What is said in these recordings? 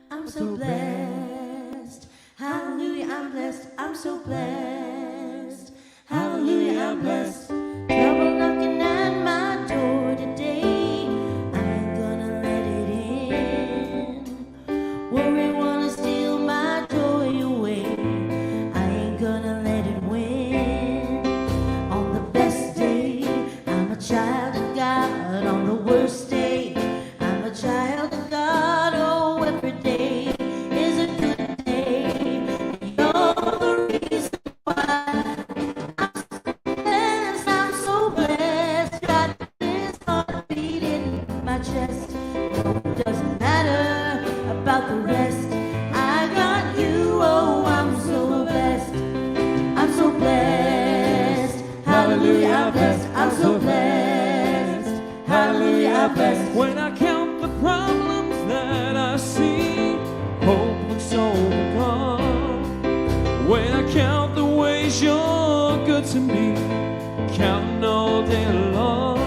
I'm so blessed. Hallelujah, I'm blessed. I'm so blessed. Hallelujah, I'm blessed. Trouble knocking at my door today. I ain't gonna let it in. Worry wanna steal my joy away. I ain't gonna let it win. On the best day, I'm a child of God. On the worst day, I'm a child of God. Oh, every day is a good day. You're the reason why I'm so blessed. Got this heartbeat in my chest. No, it doesn't matter about the rest. I got you. Oh, I'm so blessed. I'm so blessed. Hallelujah, I'm blessed. I'm so blessed. Hallelujah, I'm blessed. When I count the problems that I see, hope looks overcome. When I count the ways you're good to me, counting all day long.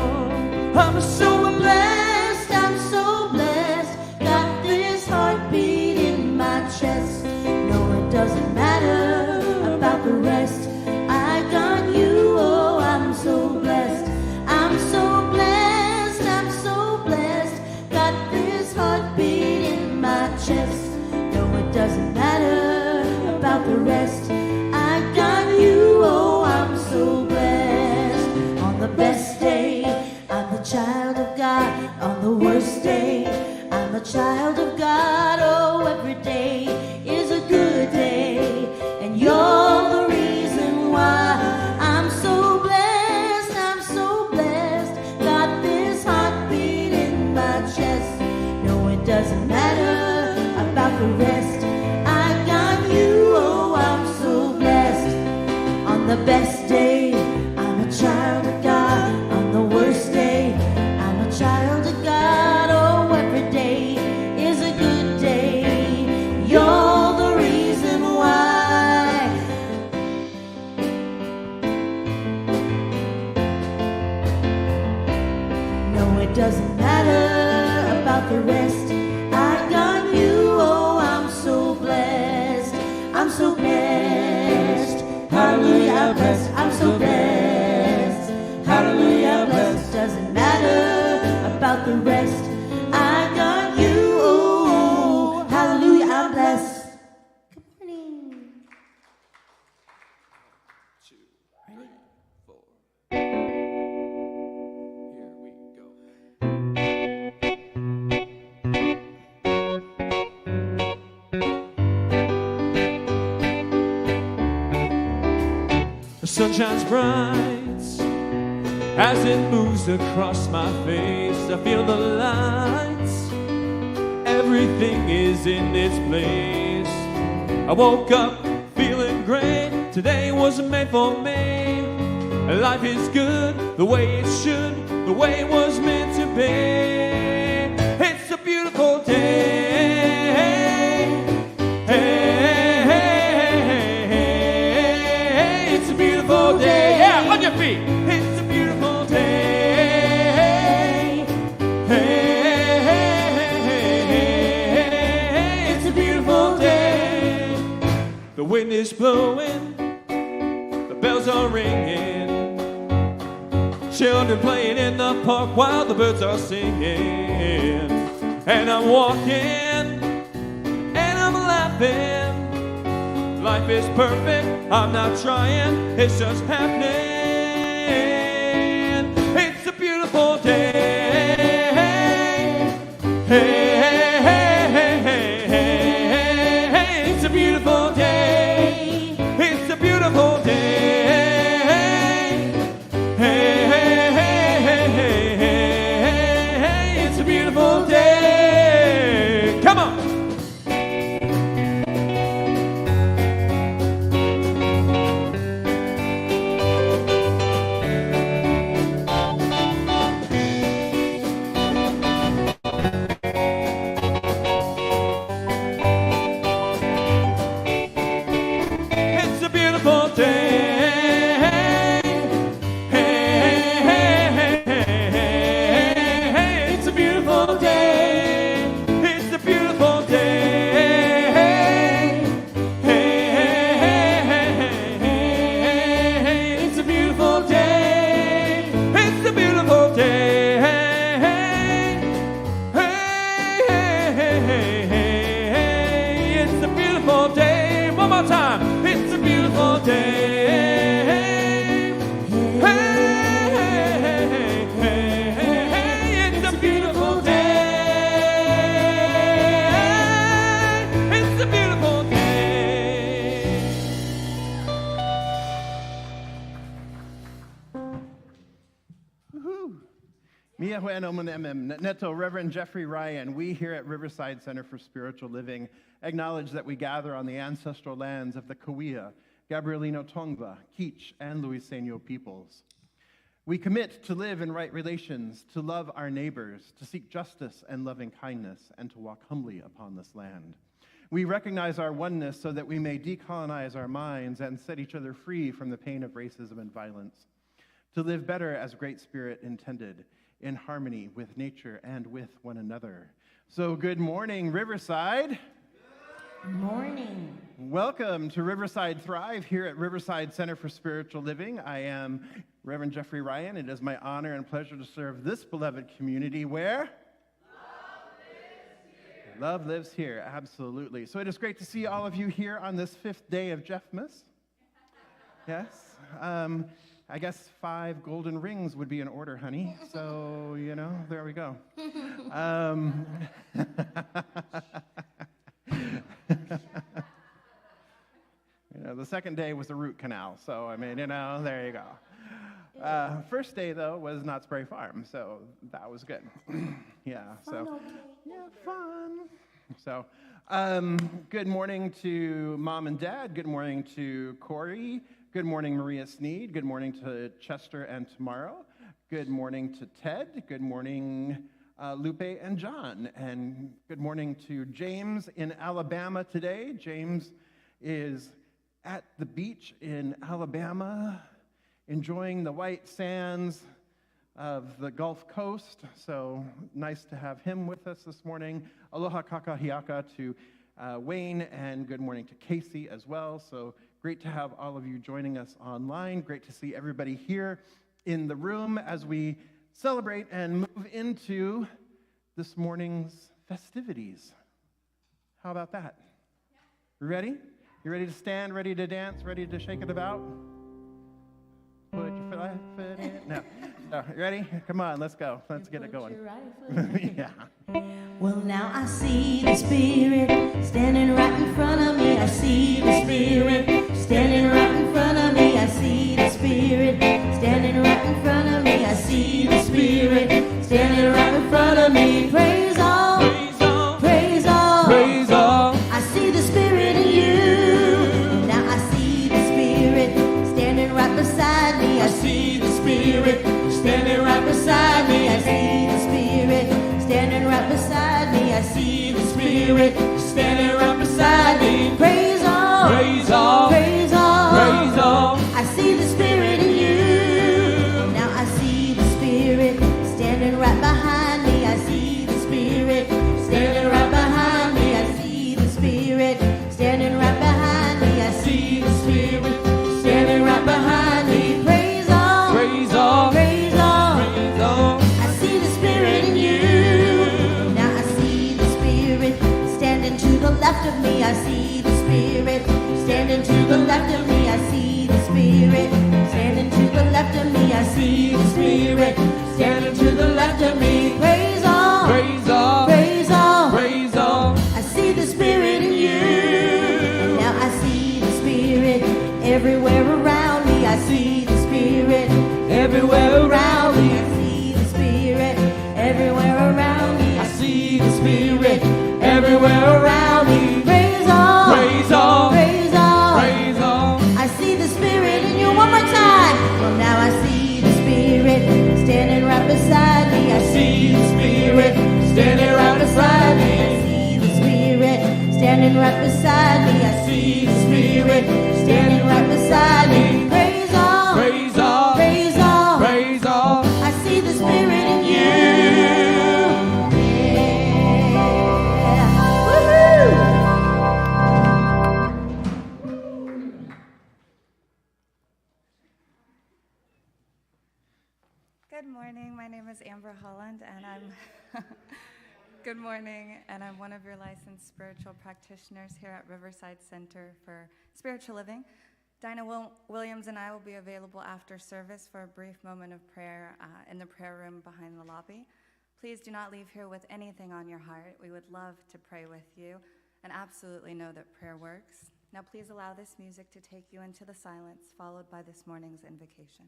I'm so Blessed, I'm so blessed. Got this heartbeat in my chest. No, it doesn't matter about the rest. I got you. Oh, I'm so blessed. I'm so blessed. I'm so blessed. Got this heartbeat in my chest. No, it doesn't matter about the rest. I got you. Oh, I'm so blessed. On the best day, I'm a child of God. On the worst day, I'm a child of God. Oh, every day is a good day. And you're the reason why I'm so blessed. I'm so blessed. Got this heartbeat in my chest. No, it doesn't matter about the rest. I got you. Oh, I'm so blessed. On the best day, I'm a child of God. On the worst day, I'm a child of God. Oh, every day is a good day. You're the reason why. No, it doesn't matter about the rest. I got you. Oh, I'm so blessed. I'm so blessed. Hallelujah, I'm blessed. I'm so blessed. Hallelujah, I'm blessed. Doesn't matter about the rest. I got you. Oh, hallelujah, I'm blessed. Good morning. Ready? 4. Here we go. The sun shines bright as it moves across my face. I feel the lights, everything is in its place. I woke up feeling great. Today wasn't made for me. Life is good the way it should, the way it was meant to be. It's a beautiful day. Hey, it's a beautiful day. Yeah, on your feet. It's a beautiful day. Hey, it's a beautiful day. The wind is blowing, the bells are ringing. Children playing in the park while the birds are singing. And I'm walking and I'm laughing. Life is perfect, I'm not trying, it's just happening. It's a beautiful day. Hey, it's a beautiful day. It's a beautiful day. Beautiful day. Come on. It's a beautiful day. Neto, Reverend Jeffrey Ryan, we here at Riverside Center for Spiritual Living acknowledge that we gather on the ancestral lands of the Cahuilla, Gabrielino Tongva, Kizh, and Luiseno peoples. We commit to live in right relations, to love our neighbors, to seek justice and loving kindness, and to walk humbly upon this land. We recognize our oneness so that we may decolonize our minds and set each other free from the pain of racism and violence, to live better as Great Spirit intended, in harmony with nature and with one another. So good morning, Riverside. Good morning. Welcome to Riverside Thrive here at Riverside Center for Spiritual Living. I am Reverend Jeffrey Ryan. It is my honor and pleasure to serve this beloved community where? Love lives here, absolutely. So it is great to see all of you here on this 5th day of Jeffmas. Yes. I guess 5 golden rings would be in order, honey. So, you know, there we go. You know, the second day was the root canal. So, I mean, you know, there you go. First day, though, was Knott's Berry Farm. So that was good. Yeah, so, yeah, fun. So, good morning to Mom and Dad. Good morning to Corey. Good morning, Maria Sneed. Good morning to Chester and Tomorrow. Good morning to Ted. Good morning, Lupe and John. And good morning to James in Alabama today. James is at the beach in Alabama, enjoying the white sands of the Gulf Coast. So nice to have him with us this morning. Aloha kakahiaka to Wayne, and good morning to Casey as well. So great to have all of you joining us online. Great to see everybody here in the room as we celebrate and move into this morning's festivities. How about that? You ready? You ready to stand, ready to dance, ready to shake it about? Put your left foot in. No. No. You ready? Come on, let's go. Let's get it going. Yeah. Well, now I see the Spirit standing right in front of me. I see the Spirit standing right in front of me. I see the Spirit standing right in front of me. I see the Spirit standing right in front of me. Praise all, praise all, praise all, praise all. I see the Spirit in you. see the Spirit in you. And now I see the Spirit everywhere around me. I see the Spirit everywhere around me. I see the Spirit everywhere around me. I see the Spirit everywhere around me. Praise on, Praise on, praise on, praise on. I see the Spirit in you. One more time. Well, now I see the Spirit standing right beside me. I see the Spirit standing right beside me. I see the Spirit standing right beside me. I see the Spirit standing right beside me. Praise on, Praise on, praise on, praise on. I see the Spirit in you. Yeah. Woohoo! Good morning. My name is Amber Holland, and I'm good morning, and I'm one of your licensed spiritual practitioners here at Riverside Center for Spiritual Living. Dinah Williams and I will be available after service for a brief moment of prayer in the prayer room behind the lobby. Please do not leave here with anything on your heart. We would love to pray with you and absolutely know that prayer works. Now please allow this music to take you into the silence, followed by this morning's invocation.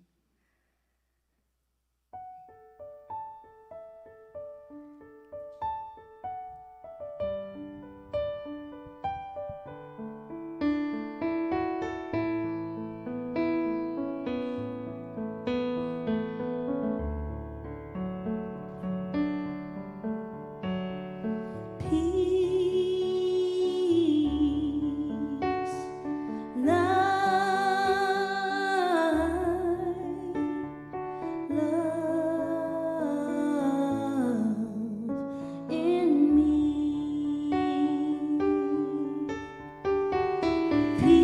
Peace, light, love in me. Peace,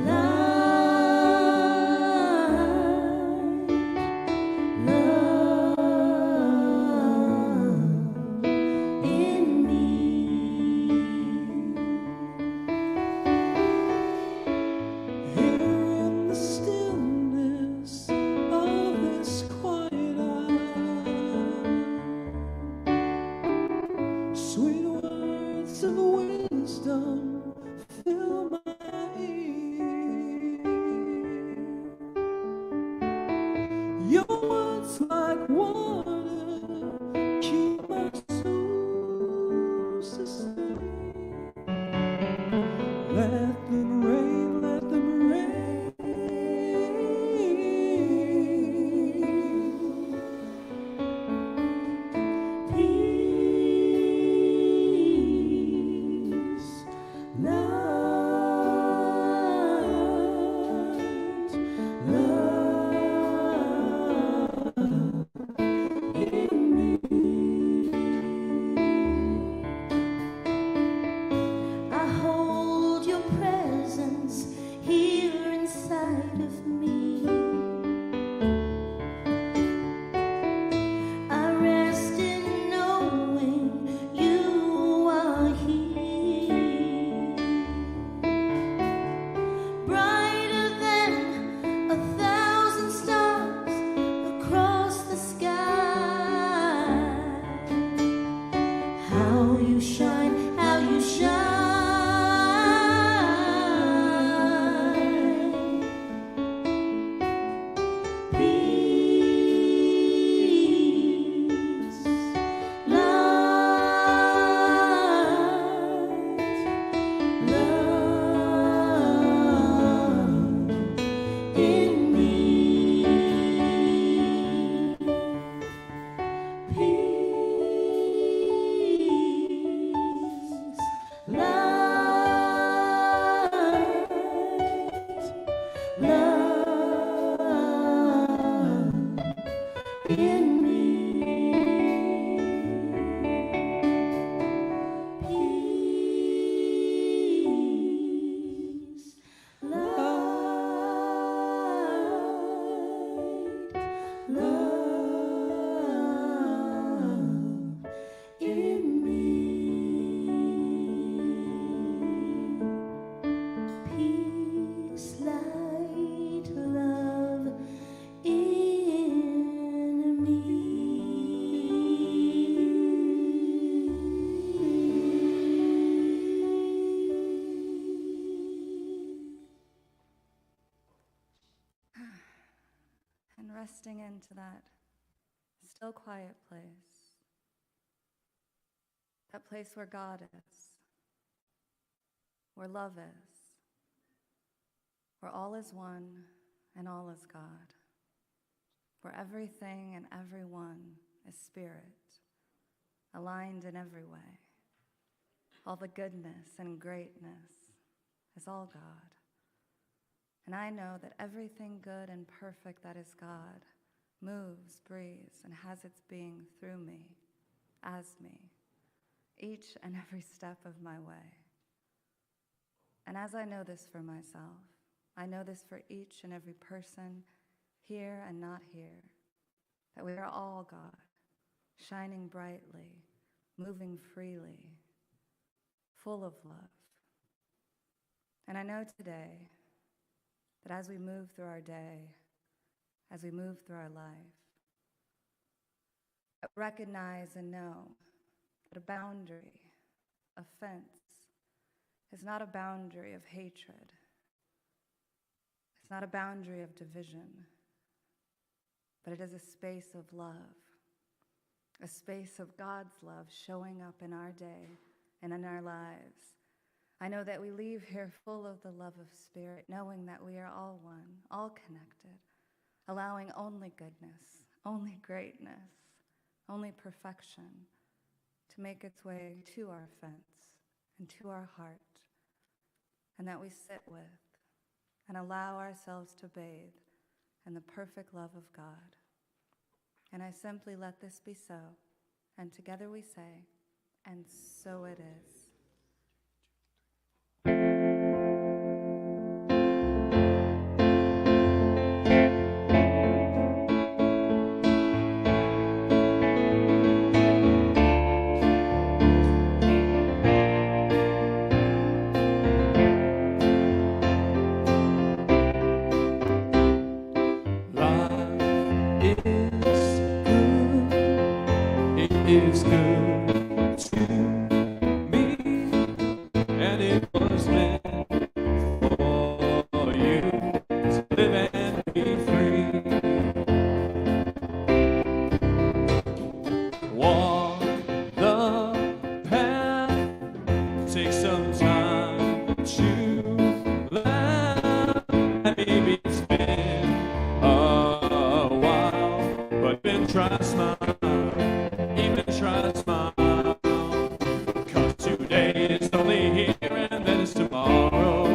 light, love in me. Here in the stillness of this quiet hour, sweet words of wisdom fill my ear. Your words like water keep my soul sustained. Let them rain, let them rain. Peace, light, love in me. I hold your presence here inside of me. I rest in knowing you are here. Brighter than 1,000 stars across the sky. How you shine, how you shine. Peace, light, love in me. Peace, into that still, quiet place, that place where God is, where love is, where all is one and all is God, where everything and everyone is spirit, aligned in every way. All the goodness and greatness is all God. And I know that everything good and perfect that is God moves, breathes, and has its being through me, as me, each and every step of my way. And as I know this for myself, I know this for each and every person here and not here, that we are all God, shining brightly, moving freely, full of love. And I know today that as we move through our day, as we move through our life, I recognize and know that a boundary, a fence, is not a boundary of hatred. It's not a boundary of division, but it is a space of love, a space of God's love showing up in our day and in our lives. I know that we leave here full of the love of Spirit, knowing that we are all one, all connected, allowing only goodness, only greatness, only perfection to make its way to our fence and to our heart, and that we sit with and allow ourselves to bathe in the perfect love of God. And I simply let this be so, and together we say, and so it is. Is good to me, and it was meant for you to live and be free. Walk the path, take some time to laugh, and maybe it's been a while, but then try to smile. Try to smile, 'cause today is only here and then it's tomorrow.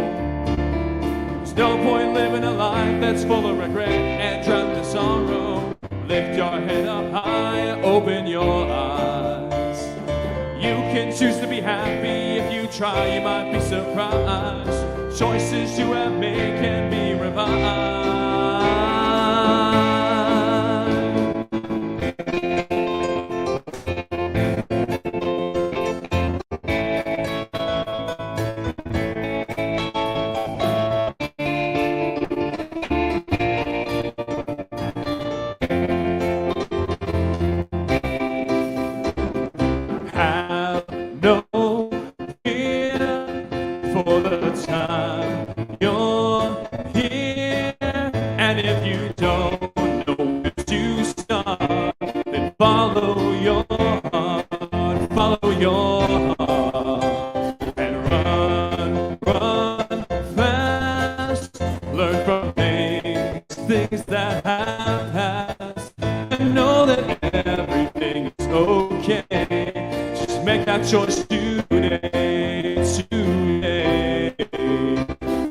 There's no point living a life that's full of regret and drowned in sorrow. Lift your head up high and open your eyes. You can choose to be happy. If you try, you might be surprised. Choices you have made can be revised. Choice today,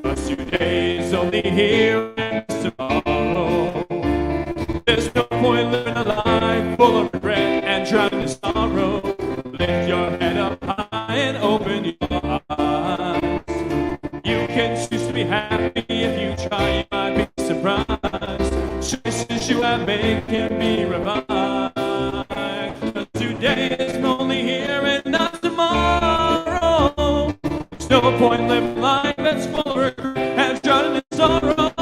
but today's only here and tomorrow. There's no point living a life full of regret and drowning in sorrow. Lift your head up high and open your eyes. You can choose to be happy. If you try, you might be surprised. Choices you have made can be revised. But today is only here and not tomorrow. There's no point living life that's full of regret and drowning in sorrow.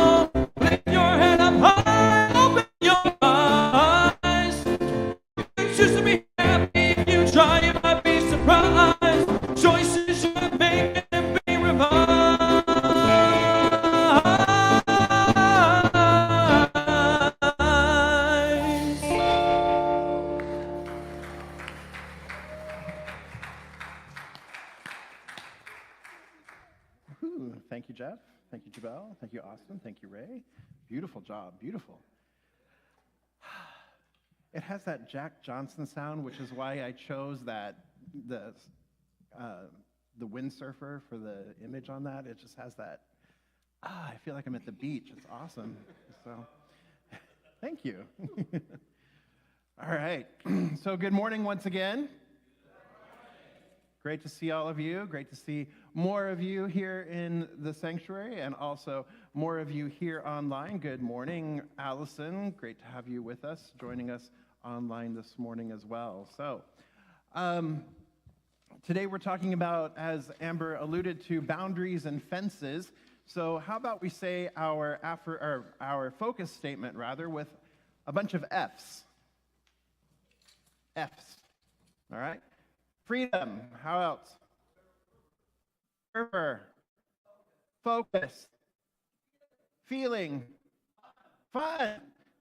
Lift your head up high, open your eyes. You can choose to be happy. If you try, you might be surprised. Choices you have made can be revised. Thank you, Jeff. Thank you, Jabel. Thank you, Austin. Thank you, Ray. Beautiful job. Beautiful. It has that Jack Johnson sound, which is why I chose the windsurfer for the image on that. It just has that, I feel like I'm at the beach. It's awesome. So, thank you. All right. So good morning once again. Great to see all of you. Great to see more of you here in the sanctuary and also more of you here online. Good morning, Allison. Great to have you with us, joining us online this morning as well. So today we're talking about, as Amber alluded to, boundaries and fences. So how about we say our focus statement, rather, with a bunch of F's. F's. All right? Freedom. How else? Fervor. Focus. Feeling. Fun. I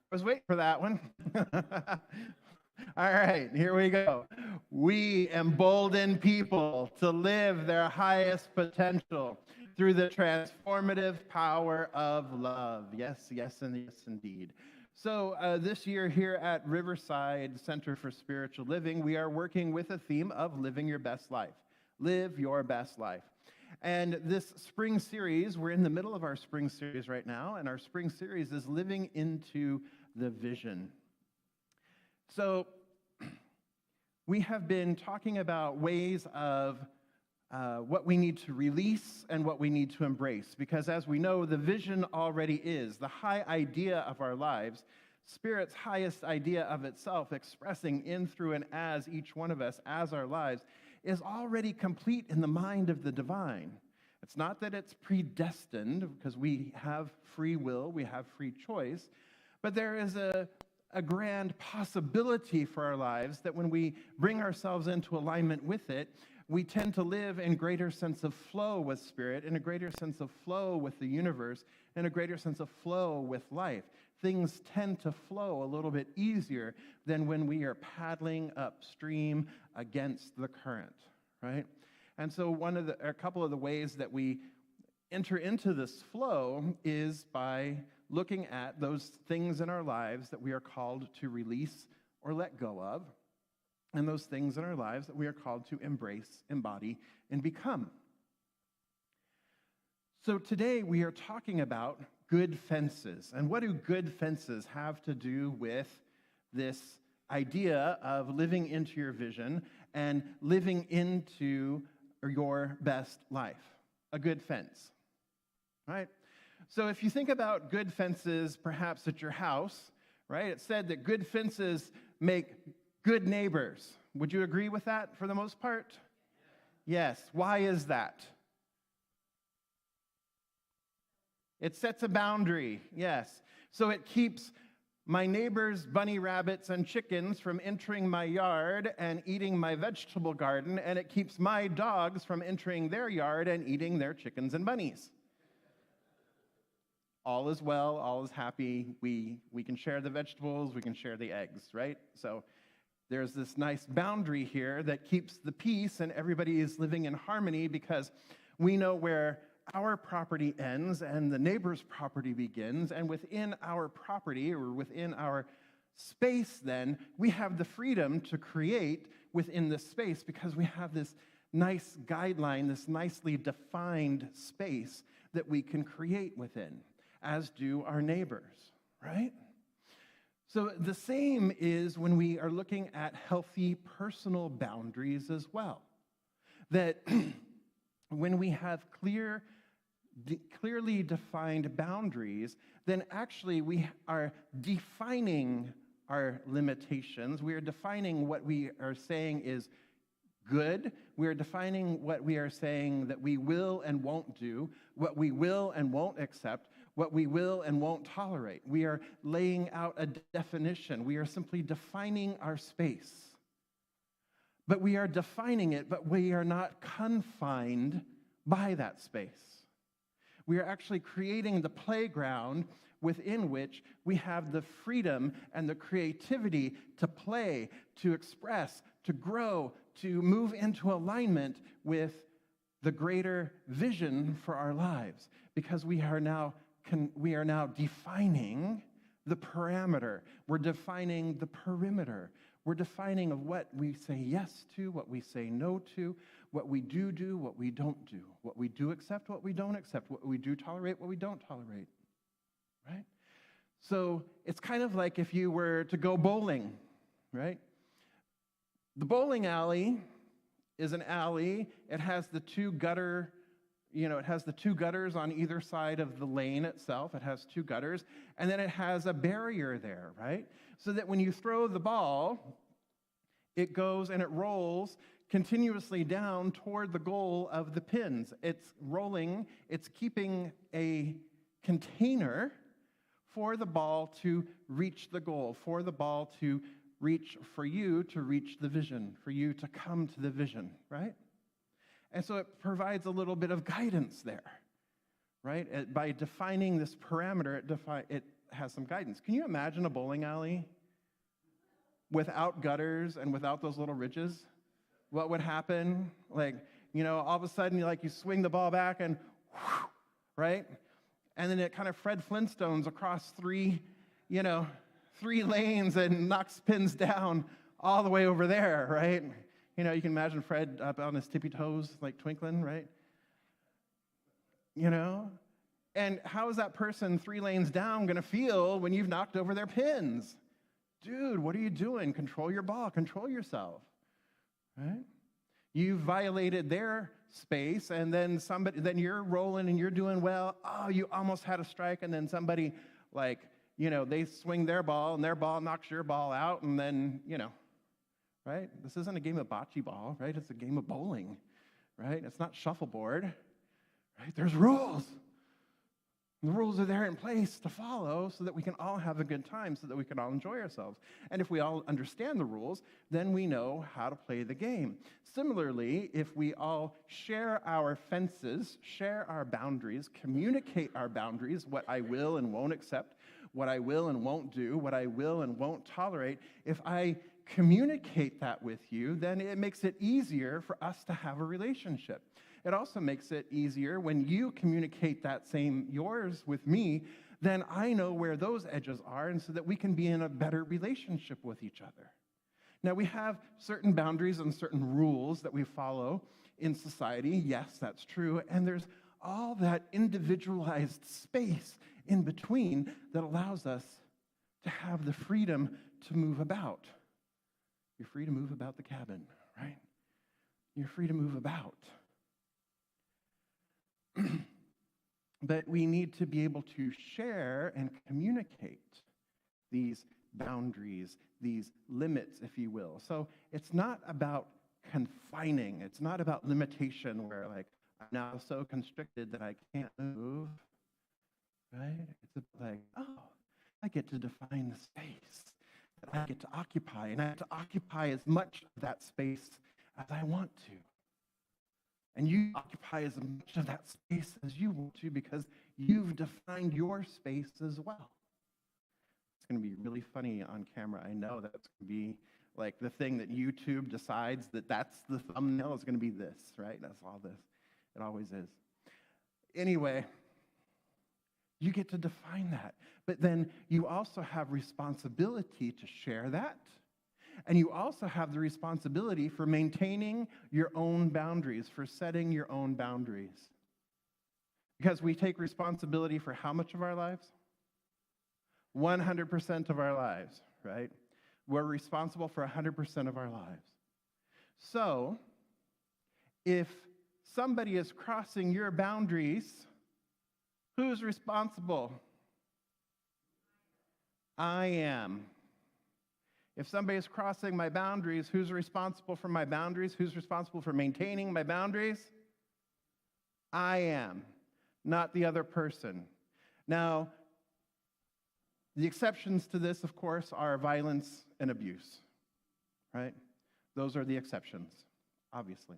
was waiting for that one. All right, here we go. We embolden people to live their highest potential through the transformative power of love. Yes, yes, and yes, indeed. So this year here at Riverside Center for Spiritual Living, we are working with a theme of living your best life. Live your best life. And this spring series, we're in the middle of our spring series right now, and our spring series is Living into the Vision. So we have been talking about ways of what we need to release and what we need to embrace. Because as we know, the vision already is the high idea of our lives, Spirit's highest idea of itself, expressing in, through, and as each one of us, as our lives, is already complete in the mind of the divine. It's not that it's predestined, because we have free will, we have free choice, but there is a grand possibility for our lives that when we bring ourselves into alignment with it, we tend to live in greater sense of flow with Spirit, in a greater sense of flow with the universe, in a greater sense of flow with life. Things tend to flow a little bit easier than when we are paddling upstream against the current, right? And so a couple of the ways that we enter into this flow is by looking at those things in our lives that we are called to release or let go of, and those things in our lives that we are called to embrace, embody, and become. So today we are talking about good fences. And what do good fences have to do with this idea of living into your vision and living into your best life? A good fence, right? So if you think about good fences, perhaps at your house, right? It said that good fences make good neighbors. Would you agree with that for the most part? Yes. Why is that? It sets a boundary, yes. So it keeps my neighbors, bunny rabbits, and chickens from entering my yard and eating my vegetable garden, and it keeps my dogs from entering their yard and eating their chickens and bunnies. All is well, all is happy. We can share the vegetables, we can share the eggs, right? So there's this nice boundary here that keeps the peace, and everybody is living in harmony because we know where our property ends and the neighbor's property begins, and within our property or within our space then, we have the freedom to create within this space because we have this nice guideline, this nicely defined space that we can create within, as do our neighbors, right? So the same is when we are looking at healthy personal boundaries as well. That when we have clearly defined boundaries, then actually we are defining our limitations. We are defining what we are saying is good. We are defining what we are saying that we will and won't do, what we will and won't accept, what we will and won't tolerate. We are laying out a definition. We are simply defining our space. But we are defining it, but we are not confined by that space. We are actually creating the playground within which we have the freedom and the creativity to play, to express, to grow, to move into alignment with the greater vision for our lives, because we are now defining the parameter. We're defining the perimeter. We're defining of what we say yes to, what we say no to, what we do, what we don't do, what we do accept, what we don't accept, what we do tolerate, what we don't tolerate, right? So it's kind of like if you were to go bowling, right? The bowling alley is an alley. It has the two gutters on either side of the lane itself. It has two gutters, and then it has a barrier there, right? So that when you throw the ball, it goes and it rolls continuously down toward the goal of the pins. It's rolling, it's keeping a container for the ball to reach the goal, for the ball to reach, for you to reach the vision, for you to come to the vision, right? And so it provides a little bit of guidance there, right? By defining this parameter, it has some guidance. Can you imagine a bowling alley without gutters and without those little ridges? What would happen? Like, all of a sudden, you swing the ball back and, whoosh, right? And then it kind of Fred Flintstones across three lanes and knocks pins down all the way over there, right? You can imagine Fred up on his tippy toes, like twinkling, right? And how is that person 3 lanes down going to feel when you've knocked over their pins? Dude, what are you doing? Control your ball. Control yourself, right? You violated their space, and then you're rolling and you're doing well. Oh, you almost had a strike, and then somebody, they swing their ball, and their ball knocks your ball out, and then, right? This isn't a game of bocce ball, right? It's a game of bowling, right? It's not shuffleboard, right? There's rules. The rules are there in place to follow so that we can all have a good time, so that we can all enjoy ourselves. And if we all understand the rules, then we know how to play the game. Similarly, if we all share our fences, share our boundaries, communicate our boundaries, what I will and won't accept, what I will and won't do, what I will and won't tolerate, if I communicate that with you, then it makes it easier for us to have a relationship. It also makes it easier when you communicate that same yours with me, then I know where those edges are, and so that we can be in a better relationship with each other. Now, we have certain boundaries and certain rules that we follow in society. Yes, that's true. And there's all that individualized space in between that allows us to have the freedom to move about. You're free to move about the cabin, right? You're free to move about. But we need to be able to share and communicate these boundaries, these limits, if you will. So it's not about confining. It's not about limitation where, I'm now so constricted that I can't move, right? It's I get to define the space that I get to occupy, and I have to occupy as much of that space as I want to. And you occupy as much of that space as you want to, because you've defined your space as well. It's going to be really funny on camera. I know that's going to be the thing that YouTube decides that's the thumbnail is going to be this, right? That's all this. It always is. Anyway, you get to define that. But then you also have responsibility to share that. And you also have the responsibility for maintaining your own boundaries, for setting your own boundaries. Because we take responsibility for how much of our lives? 100% of our lives, right? We're responsible for 100% of our lives. So, if somebody is crossing your boundaries, who's responsible? I am. If somebody is crossing my boundaries, who's responsible for my boundaries? Who's responsible for maintaining my boundaries? I am, not the other person. Now, the exceptions to this, of course, are violence and abuse, right? Those are the exceptions, obviously.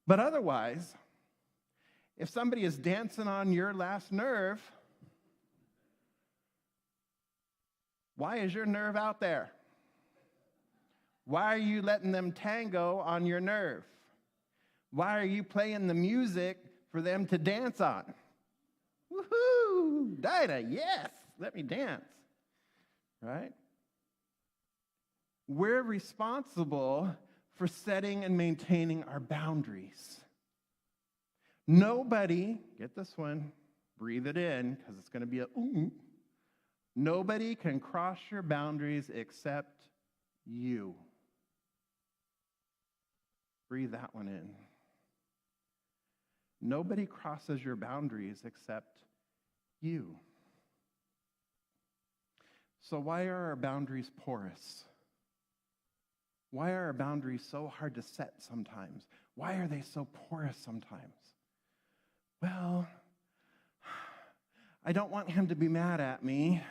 But otherwise, if somebody is dancing on your last nerve, why is your nerve out there? Why are you letting them tango on your nerve? Why are you playing the music for them to dance on? Woohoo! Dinah, yes! Let me dance. Right? We're responsible for setting and maintaining our boundaries. Nobody, get this one, breathe it in, because it's going to be a ooh. Nobody can cross your boundaries except you. Breathe that one in. Nobody crosses your boundaries except you. So why are our boundaries porous? Why are our boundaries so hard to set sometimes? Why are they so porous sometimes? Well, I don't want him to be mad at me.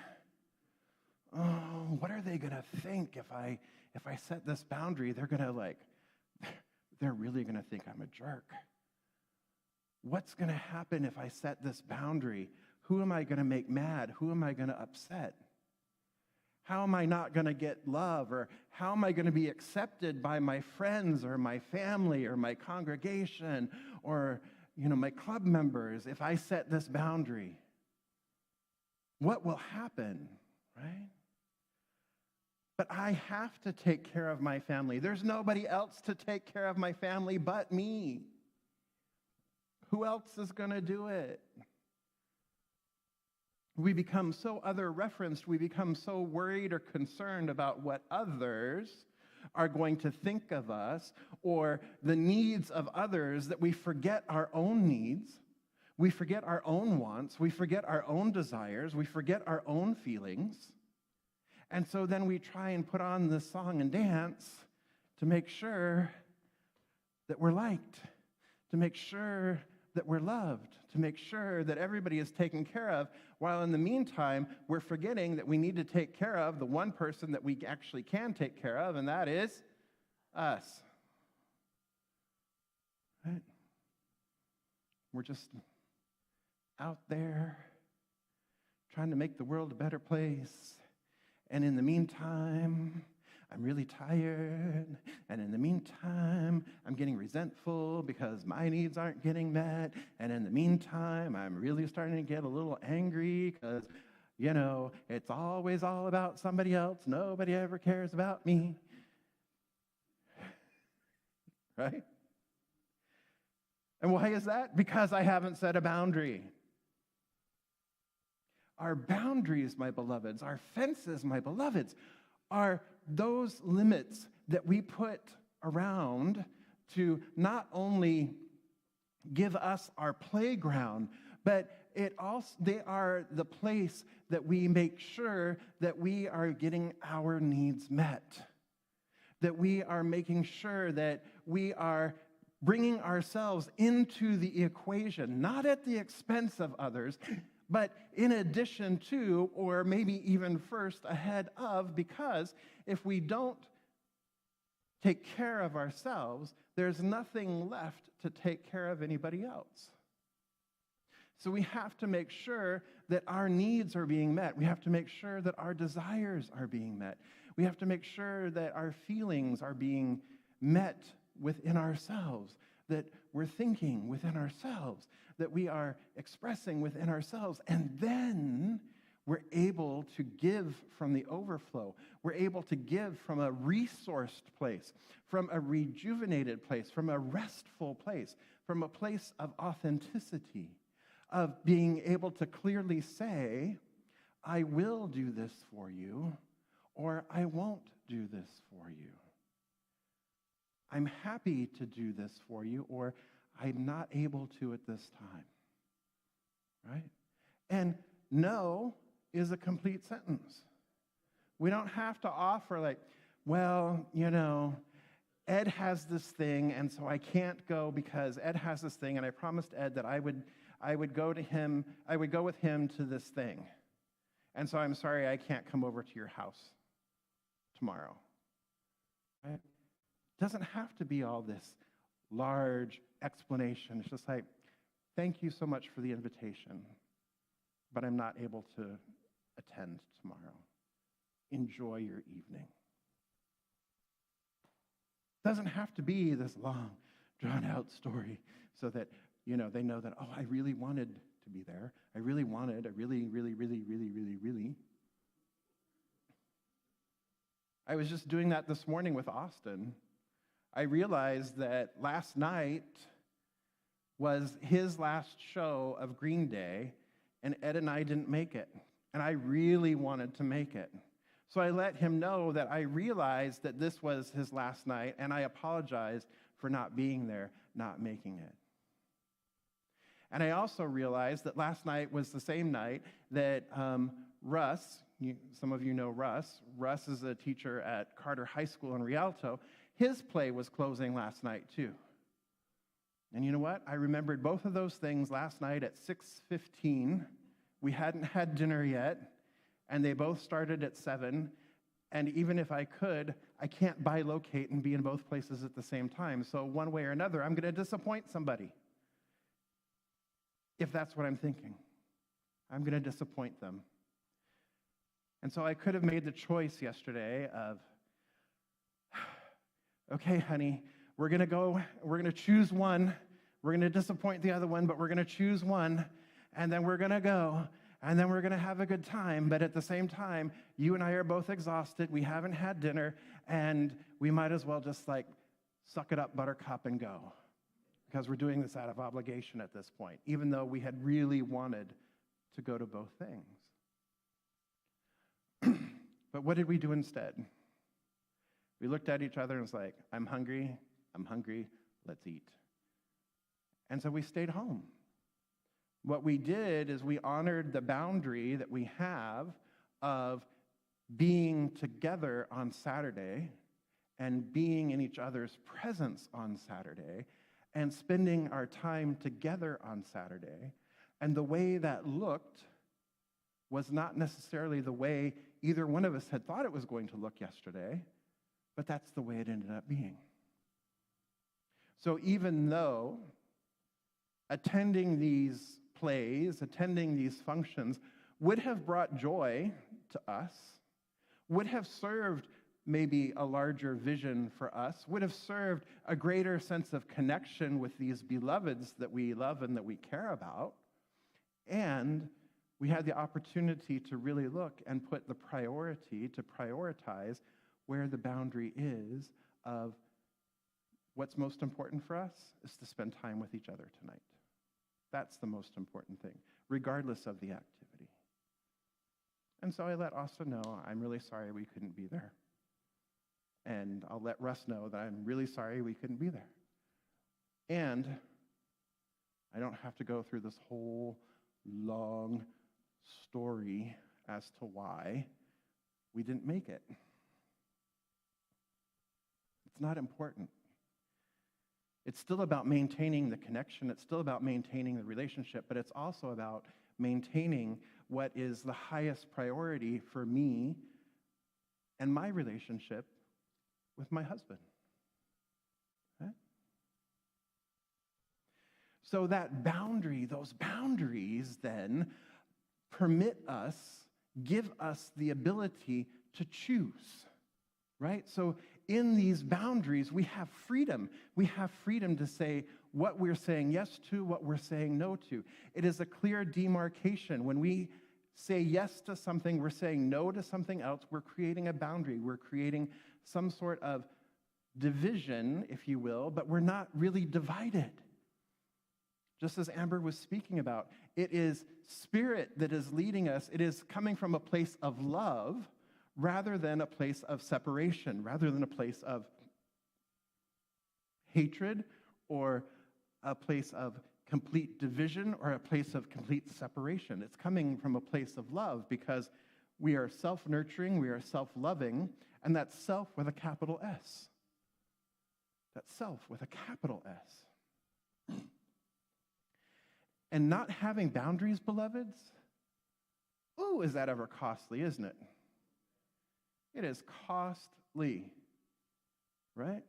Oh, what are they going to think if I set this boundary? They're really going to think I'm a jerk. What's going to happen if I set this boundary? Who am I going to make mad? Who am I going to upset? How am I not going to get love? Or how am I going to be accepted by my friends or my family or my congregation or, my club members if I set this boundary? What will happen, right? But I have to take care of my family. There's nobody else to take care of my family but me. Who else is going to do it? We become so other-referenced, we become so worried or concerned about what others are going to think of us or the needs of others that we forget our own needs, we forget our own wants, we forget our own desires, we forget our own feelings. And so then we try and put on this song and dance to make sure that we're liked, to make sure that we're loved, to make sure that everybody is taken care of, while in the meantime, we're forgetting that we need to take care of the one person that we actually can take care of, and that is us. Right? We're just out there trying to make the world a better place, and in the meantime, I'm really tired, and in the meantime, I'm getting resentful because my needs aren't getting met, and in the meantime, I'm really starting to get a little angry because, it's always all about somebody else. Nobody ever cares about me. Right? And why is that? Because I haven't set a boundary. Our boundaries, my beloveds, our fences, my beloveds, are those limits that we put around to not only give us our playground, but they are the place that we make sure that we are getting our needs met, that we are making sure that we are bringing ourselves into the equation, not at the expense of others, but in addition to, or maybe even first ahead of, because if we don't take care of ourselves, there's nothing left to take care of anybody else. So we have to make sure that our needs are being met. We have to make sure that our desires are being met. We have to make sure that our feelings are being met within ourselves, that we're thinking within ourselves, that we are expressing within ourselves, and then we're able to give from the overflow. We're able to give from a resourced place, from a rejuvenated place, from a restful place, from a place of authenticity, of being able to clearly say, I will do this for you, or I won't do this for you. I'm happy to do this for you, or I'm not able to at this time. Right? And no is a complete sentence. We don't have to offer Ed has this thing, and so I can't go because Ed has this thing, and I promised Ed that I would go with him to this thing. And so I'm sorry I can't come over to your house tomorrow. Right? It doesn't have to be all this large explanation. It's just like, thank you so much for the invitation, but I'm not able to attend tomorrow. Enjoy your evening. It doesn't have to be this long, drawn-out story so that, they know that, oh, I really wanted to be there. I really, really. I was just doing that this morning with Austin. I realized that last night was his last show of Green Day, and Ed and I didn't make it. And I really wanted to make it. So I let him know that I realized that this was his last night, and I apologized for not being there, not making it. And I also realized that last night was the same night that Russ, some of you know Russ. Russ is a teacher at Carter High School in Rialto. His play was closing last night, too. And you know what? I remembered both of those things last night at 6:15. We hadn't had dinner yet, and they both started at 7. And even if I could, I can't bilocate and be in both places at the same time. So one way or another, I'm going to disappoint somebody. If that's what I'm thinking. I'm going to disappoint them. And so I could have made the choice yesterday of, okay, honey, we're going to choose one. We're going to disappoint the other one, but we're going to choose one, and then we're going to go, and then we're going to have a good time. But at the same time, you and I are both exhausted. We haven't had dinner, and we might as well just suck it up, buttercup, and go. Because we're doing this out of obligation at this point, even though we had really wanted to go to both things. But what did we do instead? We looked at each other and was like, I'm hungry, let's eat. And so we stayed home. What we did is we honored the boundary that we have of being together on Saturday and being in each other's presence on Saturday and spending our time together on Saturday. And the way that looked was not necessarily the way either one of us had thought it was going to look yesterday, but that's the way it ended up being. So even though attending these plays, attending these functions would have brought joy to us, would have served maybe a larger vision for us, would have served a greater sense of connection with these beloveds that we love and that we care about, and we had the opportunity to really look and put the priority, to prioritize where the boundary is of what's most important for us is to spend time with each other tonight. That's the most important thing, regardless of the activity. And so I let Austin know, I'm really sorry we couldn't be there. And I'll let Russ know that I'm really sorry we couldn't be there. And I don't have to go through this whole long story as to why we didn't make it. It's not important. It's still about maintaining the connection. It's still about maintaining the relationship, but it's also about maintaining what is the highest priority for me and my relationship with my husband. Okay? So that boundary, those boundaries then permit us, give us the ability to choose, right? So in these boundaries, we have freedom. We have freedom to say what we're saying yes to, what we're saying no to. It is a clear demarcation. When we say yes to something, we're saying no to something else. We're creating a boundary. We're creating some sort of division, if you will, but we're not really divided. Just as Amber was speaking about, it is spirit that is leading us. It is coming from a place of love rather than a place of separation, rather than a place of hatred or a place of complete division or a place of complete separation. It's coming from a place of love because we are self-nurturing, we are self-loving, and that's self with a capital S. That's self with a capital S. And not having boundaries, beloveds, ooh, is that ever costly, isn't it? It is costly, right?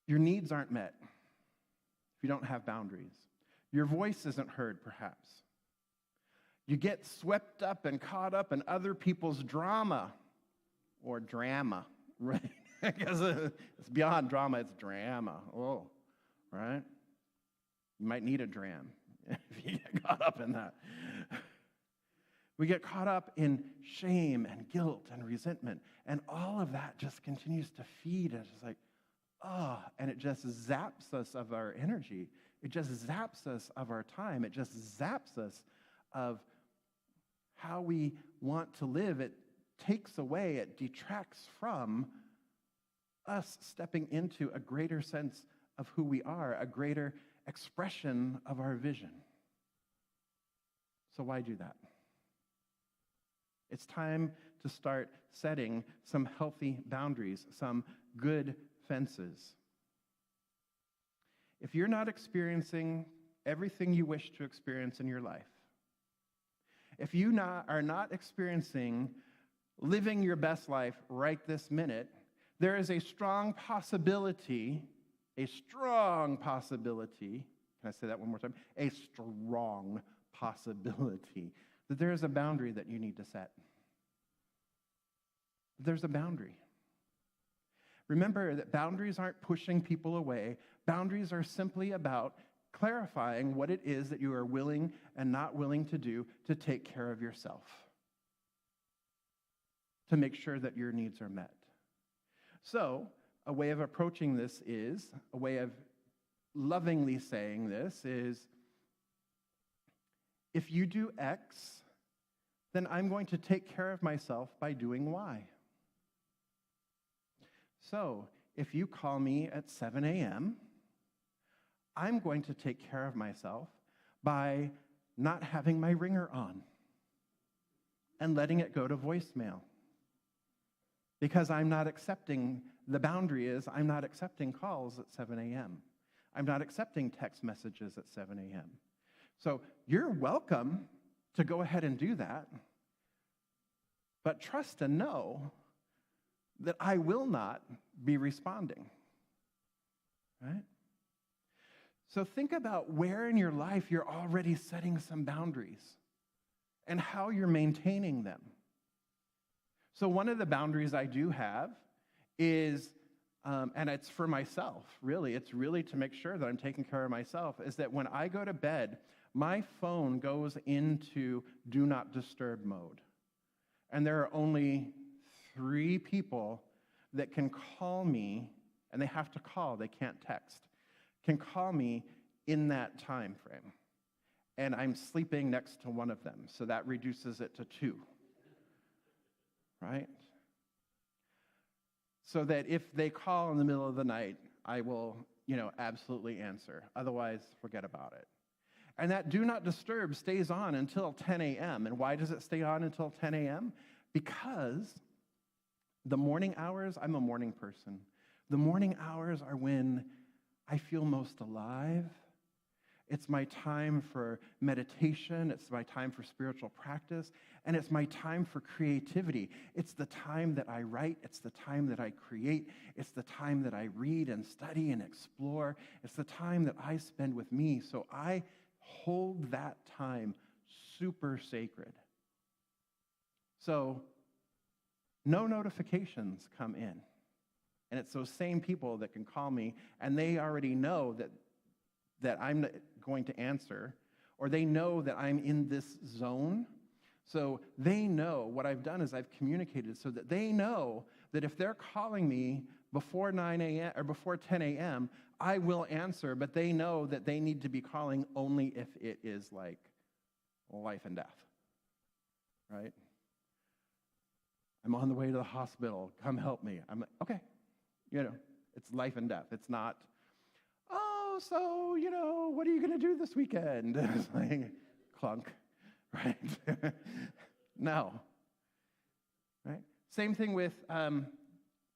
Your needs aren't met if you don't have boundaries. Your voice isn't heard, perhaps. You get swept up and caught up in other people's drama or drama, right? Because it's beyond drama, it's drama. Oh, right? You might need a dram if you get caught up in that. We get caught up in shame and guilt and resentment, and all of that just continues to feed us. It's like, oh, and it just zaps us of our energy. It just zaps us of our time. It just zaps us of how we want to live. It takes away, it detracts from us stepping into a greater sense of who we are, a greater expression of our vision. So why do that? It's time to start setting some healthy boundaries, some good fences. If you're not experiencing everything you wish to experience in your life, if you are not experiencing living your best life right this minute, there is a strong possibility, can I say that one more time? A strong possibility that there is a boundary that you need to set. There's a boundary. Remember that boundaries aren't pushing people away. Boundaries are simply about clarifying what it is that you are willing and not willing to do to take care of yourself, to make sure that your needs are met. So, a way of approaching this is, a way of lovingly saying this is, if you do X, then I'm going to take care of myself by doing Y. So, if you call me at 7 a.m., I'm going to take care of myself by not having my ringer on and letting it go to voicemail. Because I'm not accepting, the boundary is I'm not accepting calls at 7 a.m. I'm not accepting text messages at 7 a.m. So you're welcome to go ahead and do that, but trust and know that I will not be responding, right? So think about where in your life you're already setting some boundaries and how you're maintaining them. So one of the boundaries I do have is, and it's for myself, really, it's really to make sure that I'm taking care of myself, is that when I go to bed, my phone goes into do not disturb mode. And there are only 3 people that can call me, and they have to call, they can't text, can call me in that time frame. And I'm sleeping next to one of them, so that reduces it to 2. Right? So that if they call in the middle of the night, I will, absolutely answer. Otherwise, forget about it. And that do not disturb stays on until 10 a.m. And why does it stay on until 10 a.m.? Because the morning hours, I'm a morning person. The morning hours are when I feel most alive. It's my time for meditation. It's my time for spiritual practice. And it's my time for creativity. It's the time that I write. It's the time that I create. It's the time that I read and study and explore. It's the time that I spend with me. So I hold that time super sacred. So no notifications come in. And it's those same people that can call me, and they already know that I'm going to answer, or they know that I'm in this zone. So they know what I've done is I've communicated so that they know that if they're calling me before 9 a.m. or before 10 a.m., I will answer, but they know that they need to be calling only if it is like life and death, right? I'm on the way to the hospital. Come help me. I'm like, okay. It's life and death. It's not, oh, so, what are you going to do this weekend? It's like, clunk, right? No, right? Same thing with, I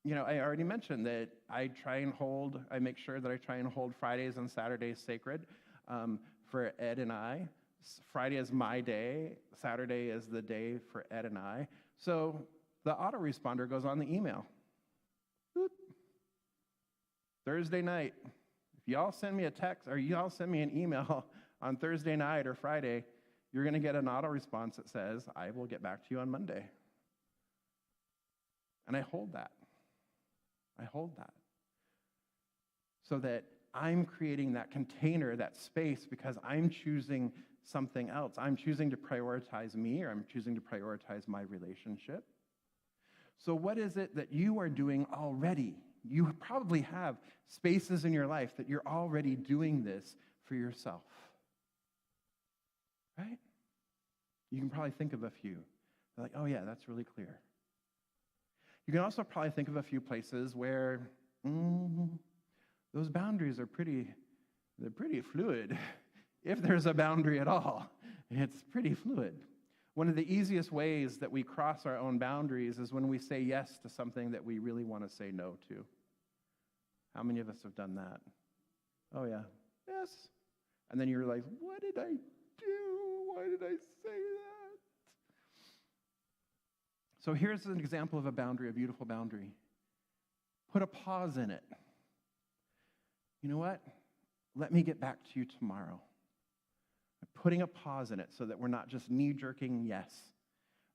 already mentioned that I make sure that I try and hold Fridays and Saturdays sacred for Ed and I. Friday is my day. Saturday is the day for Ed and I. So the autoresponder goes on the email. Boop. Thursday night, if y'all send me a text or y'all send me an email on Thursday night or Friday, you're going to get an auto response that says, I will get back to you on Monday. And I hold that. I hold that. So that I'm creating that container, that space, because I'm choosing something else. I'm choosing to prioritize me, or I'm choosing to prioritize my relationship. So what is it that you are doing already? You probably have spaces in your life that you're already doing this for yourself. Right? You can probably think of a few. They're like, oh yeah, that's really clear. You can also probably think of a few places where those boundaries are pretty fluid. If there's a boundary at all, it's pretty fluid. One of the easiest ways that we cross our own boundaries is when we say yes to something that we really want to say no to. How many of us have done that? Oh yeah, yes. And then you realize, what did I do? Why did I say that? So here's an example of a boundary, a beautiful boundary. Put a pause in it. You know what? Let me get back to you tomorrow. Putting a pause in it so that we're not just knee-jerking yes.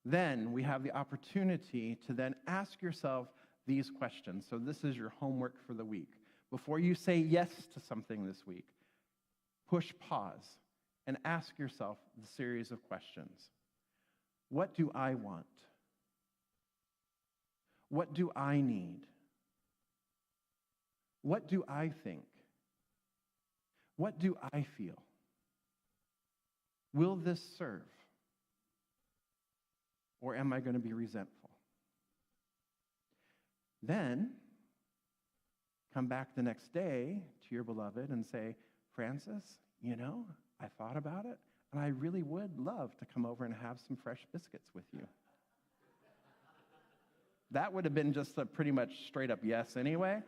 Then we have the opportunity to then ask yourself these questions. So this is your homework for the week. Before you say yes to something this week, push pause and ask yourself the series of questions. What do I want? What do I need? What do I think? What do I feel? Will this serve? Or am I going to be resentful? Then, come back the next day to your beloved and say, Francis, you know, I thought about it, and I really would love to come over and have some fresh biscuits with you. That would have been just a pretty much straight up yes anyway.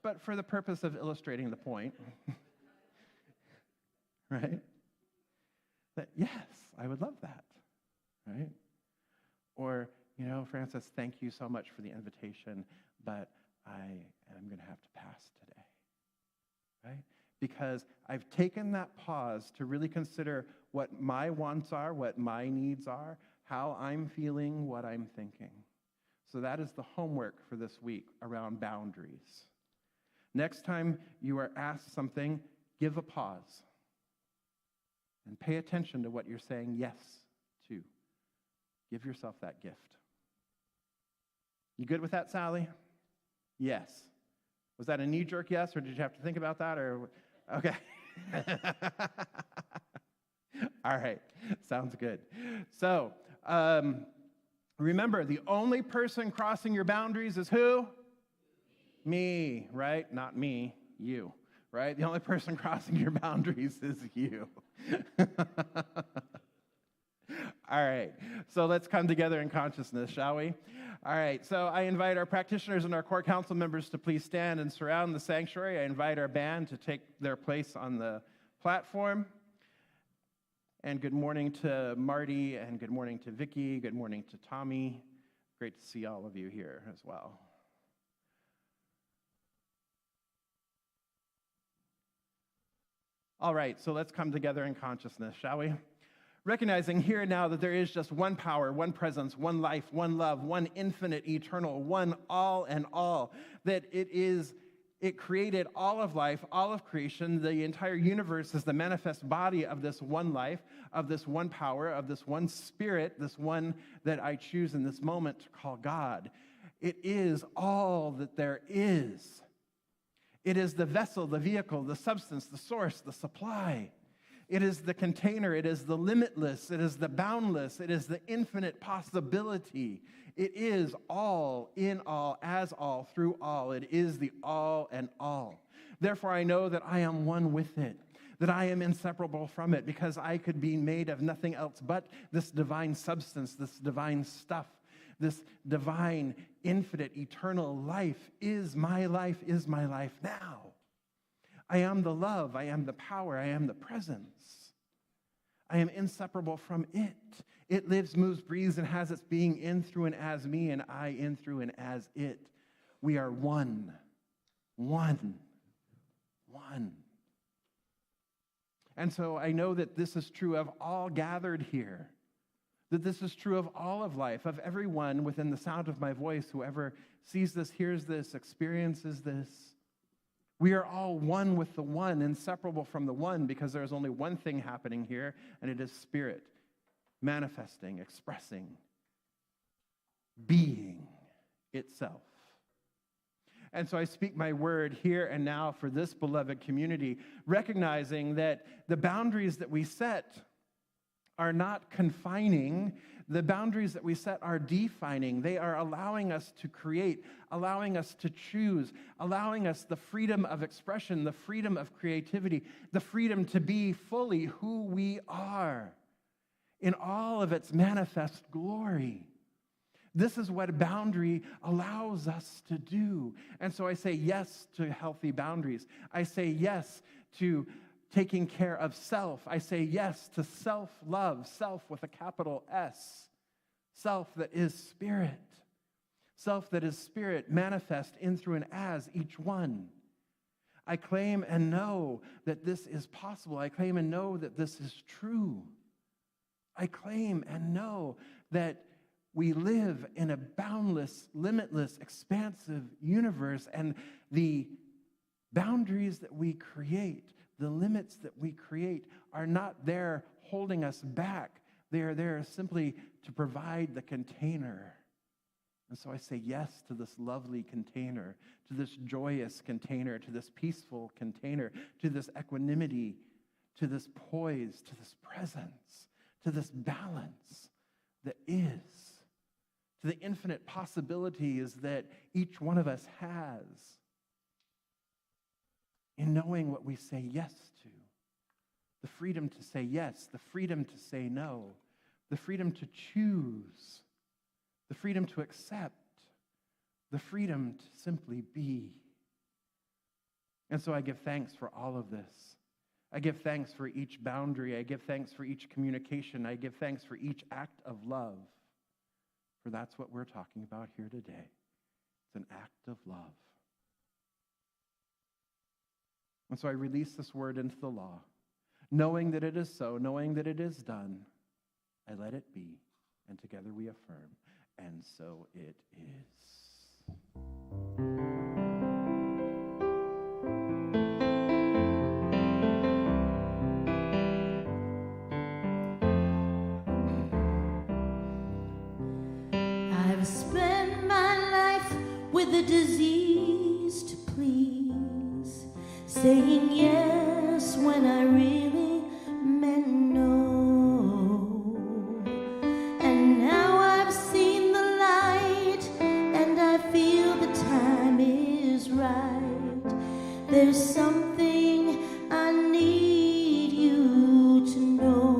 But for the purpose of illustrating the point, right? That yes, I would love that, right? Or, you know, Francis, thank you so much for the invitation, but I am going to have to pass today, right? Because I've taken that pause to really consider what my wants are, what my needs are, how I'm feeling, what I'm thinking. So that is the homework for this week around boundaries. Next time you are asked something, give a pause and pay attention to what you're saying yes to. Give yourself that gift. You good with that, Sally? Yes. Was that a knee-jerk yes, or did you have to think about that? Or okay. All right. Sounds good. So, remember, the only person crossing your boundaries is who? Me, right? Not me, you, right? The only person crossing your boundaries is you. All right, so let's come together in consciousness, shall we? All right, so I invite our practitioners and our core council members to please stand and surround the sanctuary. I invite our band to take their place on the platform. And good morning to Marty, and good morning to Vicki, good morning to Tommy. Great to see all of you here as well. All right, so let's come together in consciousness, shall we? Recognizing here and now that there is just one power, one presence, one life, one love, one infinite, eternal, one all and all, that it created all of life, all of creation. The entire universe is the manifest body of this one life, of this one power, of this one spirit, this one that I choose in this moment to call God. It is all that there is. It is the vessel, the vehicle, the substance, the source, the supply. It is the container. It is the limitless. It is the boundless. It is the infinite possibility. It is all, in all, as all, through all. It is the all and all. Therefore, I know that I am one with it, that I am inseparable from it, because I could be made of nothing else but this divine substance, this divine stuff. This divine, infinite, eternal life is my life now. I am the love, I am the power, I am the presence. I am inseparable from it. It lives, moves, breathes, and has its being in, through, and as me, and I in, through, and as it. We are one. One. One. And so I know that this is true of all gathered here. that this is true of all of life, of everyone within the sound of my voice, whoever sees this, hears this, experiences this. We are all one with the one, inseparable from the one, because there is only one thing happening here, and it is spirit, manifesting, expressing, being itself. And so I speak my word here and now for this beloved community, recognizing that the boundaries that we set are not confining. The boundaries that we set are defining. They are allowing us to create, allowing us to choose, allowing us the freedom of expression, the freedom of creativity, the freedom to be fully who we are in all of its manifest glory. This is what a boundary allows us to do. And so I say yes to healthy boundaries. I say yes to taking care of self. I say yes to self-love, self with a capital S, self that is spirit. Self that is spirit manifest in, through, and as each one. I claim and know that this is possible. I claim and know that this is true. I claim and know that we live in a boundless, limitless, expansive universe, and the boundaries that we create, the limits that we create, are not there holding us back. They are there simply to provide the container. And so I say yes to this lovely container, to this joyous container, to this peaceful container, to this equanimity, to this poise, to this presence, to this balance that is, to the infinite possibilities that each one of us has in knowing what we say yes to. The freedom to say yes, the freedom to say no, the freedom to choose, the freedom to accept, the freedom to simply be. And so I give thanks for all of this. I give thanks for each boundary. I give thanks for each communication. I give thanks for each act of love. For that's what we're talking about here today. It's an act of love. And so I release this word into the law, knowing that it is so, knowing that it is done. I let it be, and together we affirm, and so it is. I've spent my life with a disease to please, saying yes when I really meant no. And now I've seen the light, and I feel the time is right. There's something I need you to know.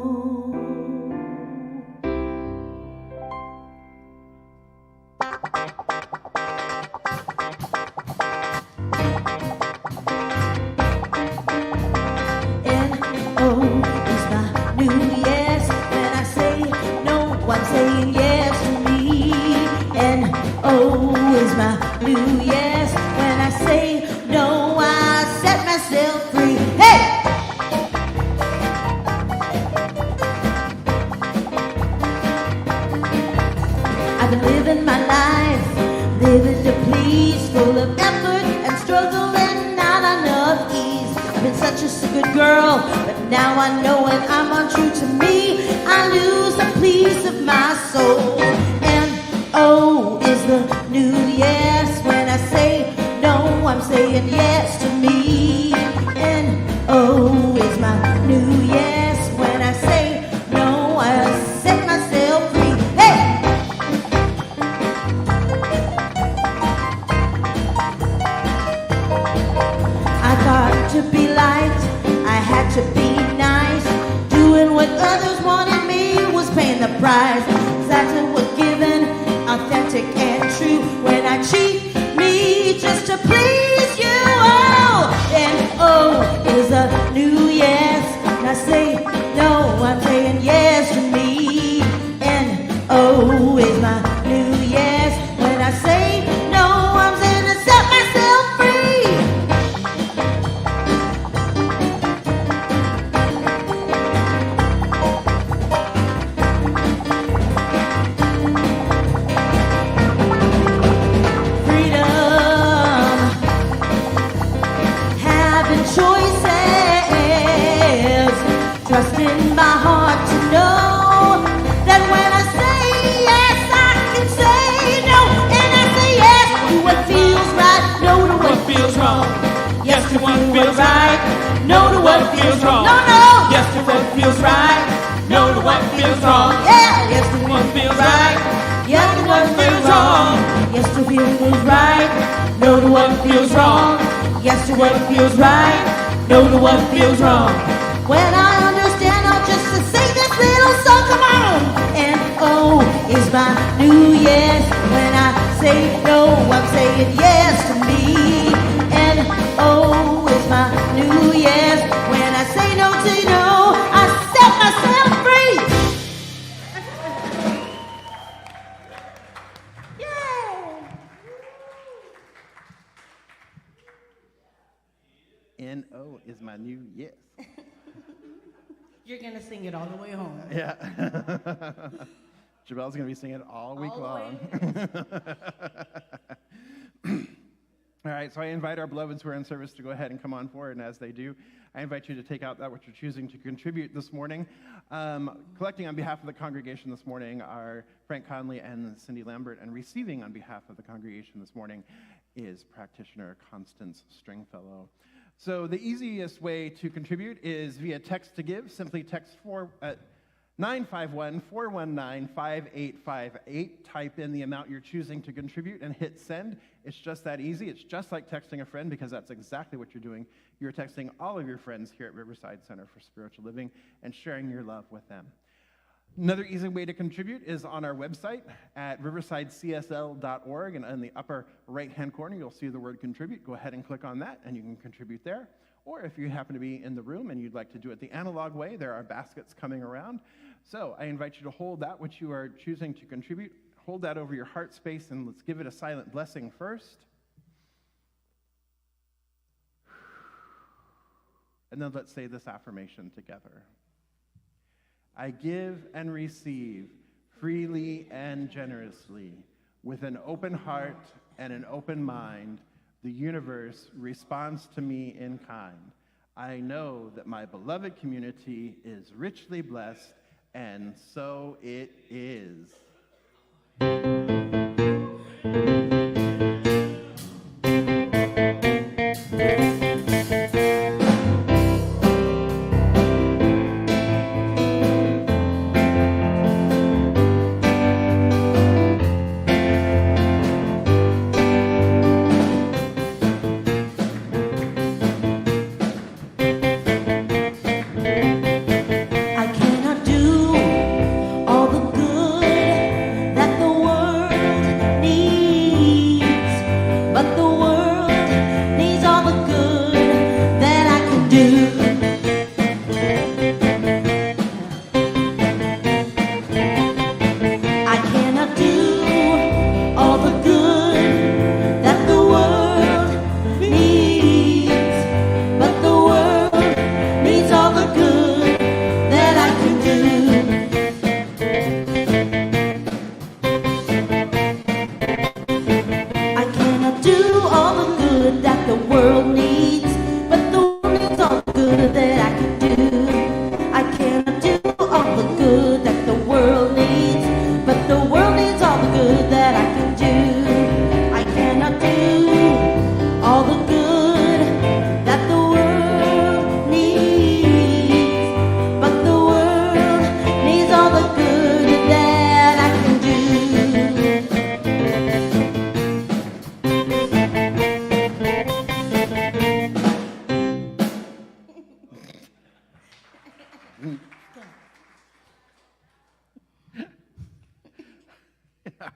Now I know when I'm untrue to me, I lose a piece of my soul. And oh, is the new yes. When I say no, I'm saying yes to me. And oh, is my new yes. When I say no, I set myself free. Hey! I got to be liked, I had to be nice. Doing what others wanted me was paying the price. Exactly what given, authentic and true. When I cheat me just to please you, oh, and oh, is a new yes. And I say no, I'm saying yes to me. And oh, is my new yes. When I say no, I'm saying to set myself free. feels right, no to what feels wrong. Yes to what feels right, no to what feels wrong. When I understand, I'll just sing this little song. Come on. N-O is my new yes. When I say no, I'm saying yes to me. N-O is my new yes. When I say no to no, I set myself free. N-O is my new yes. You're going to sing it all the way home. Yeah. Jabel's going to be singing it all week long. All right, so I invite our beloveds who are in service to go ahead and come on forward, and as they do, I invite you to take out that which you're choosing to contribute this morning. Collecting on behalf of the congregation this morning are Frank Conley and Cindy Lambert, and receiving on behalf of the congregation this morning is practitioner Constance Stringfellow. So the easiest way to contribute is via text to give. Simply text 951-419-5858. Type in the amount you're choosing to contribute and hit send. It's just that easy. It's just like texting a friend, because that's exactly what you're doing. You're texting all of your friends here at Riverside Center for Spiritual Living and sharing your love with them. Another easy way to contribute is on our website at riversidecsl.org, and in the upper right-hand corner, you'll see the word contribute. Go ahead and click on that, and you can contribute there. Or if you happen to be in the room and you'd like to do it the analog way, there are baskets coming around. So I invite you to hold that which you are choosing to contribute. Hold that over your heart space, and let's give it a silent blessing first. And then let's say this affirmation together. I give and receive freely and generously. With an open heart and an open mind, the universe responds to me in kind. I know that my beloved community is richly blessed, and so it is.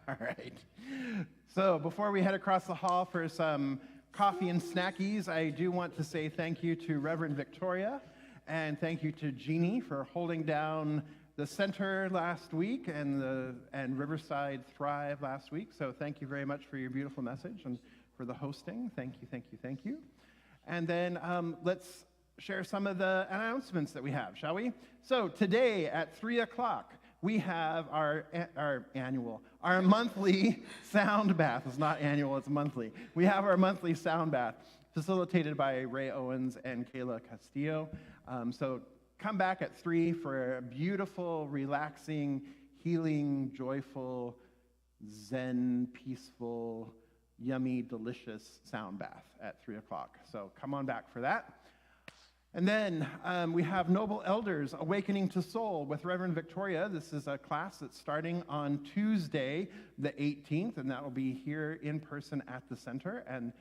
All right. So before we head across the hall for some coffee and snackies, I do want to say thank you to Reverend Victoria, and thank you to Jeannie for holding down the center last week and Riverside Thrive last week. So thank you very much for your beautiful message and for the hosting. Thank you, thank you, thank you. And then let's share some of the announcements that we have, shall we? So today at 3 o'clock, we have our monthly sound bath. It's not annual, it's monthly. We have our monthly sound bath facilitated by Ray Owens and Kayla Castillo. So come back at 3 for a beautiful, relaxing, healing, joyful, zen, peaceful, yummy, delicious sound bath at 3 o'clock. So come on back for that. And then we have Noble Elders Awakening to Soul with Reverend Victoria. This is a class that's starting on Tuesday, the 18th, and that will be here in person at the center. And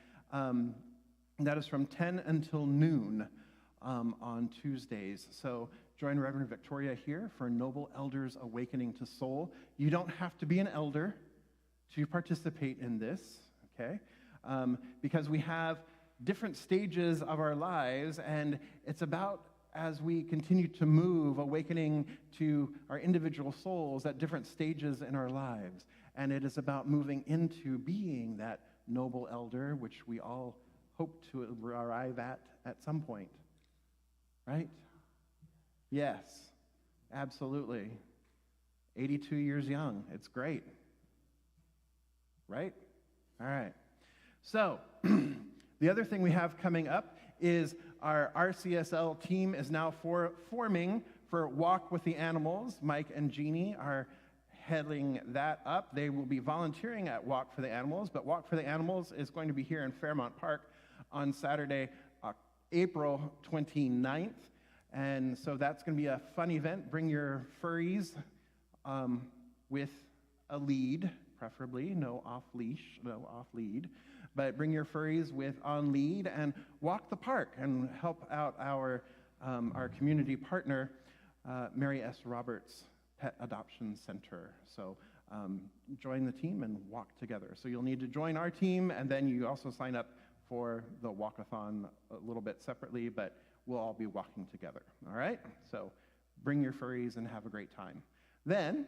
that is from 10 until noon on Tuesdays. So join Reverend Victoria here for Noble Elders Awakening to Soul. You don't have to be an elder to participate in this, okay? Because we have different stages of our lives, and it's about, as we continue to move, awakening to our individual souls at different stages in our lives. And it is about moving into being that noble elder, which we all hope to arrive at some point. Right? Yes, absolutely. 82 years young. It's great. Right? All right. So, the other thing we have coming up is our RCSL team is now forming for Walk with the Animals. Mike and Jeannie are heading that up. They will be volunteering at Walk for the Animals, but Walk for the Animals is going to be here in Fairmount Park on Saturday, April 29th. And so that's going to be a fun event. Bring your furries with a lead, preferably, no off-leash, no off-lead. But bring your furries with on lead and walk the park and help out our community partner, Mary S. Roberts Pet Adoption Center. So join the team and walk together. So you'll need to join our team, and then you also sign up for the walkathon a little bit separately, but we'll all be walking together, all right? So bring your furries and have a great time. Then,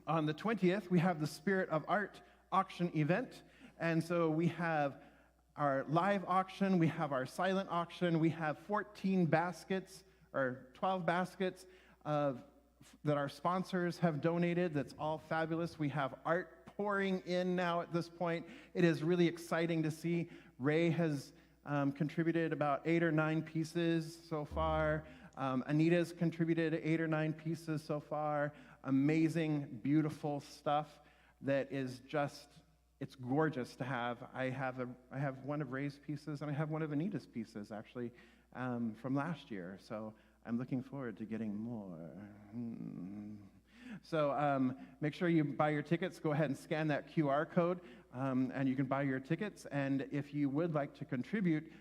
on the 20th, we have the Spirit of Art auction event. And so we have our live auction, we have our silent auction, we have 14 baskets, or 12 baskets that our sponsors have donated. That's all fabulous. We have art pouring in now at this point. It is really exciting to see. Ray has contributed about 8 or 9 pieces so far. Anita's contributed 8 or 9 pieces so far. Amazing, beautiful stuff that is just, it's gorgeous to have. I have one of Ray's pieces, and I have one of Anita's pieces, actually, from last year. So I'm looking forward to getting more. So make sure you buy your tickets. Go ahead and scan that QR code, and you can buy your tickets. And if you would like to contribute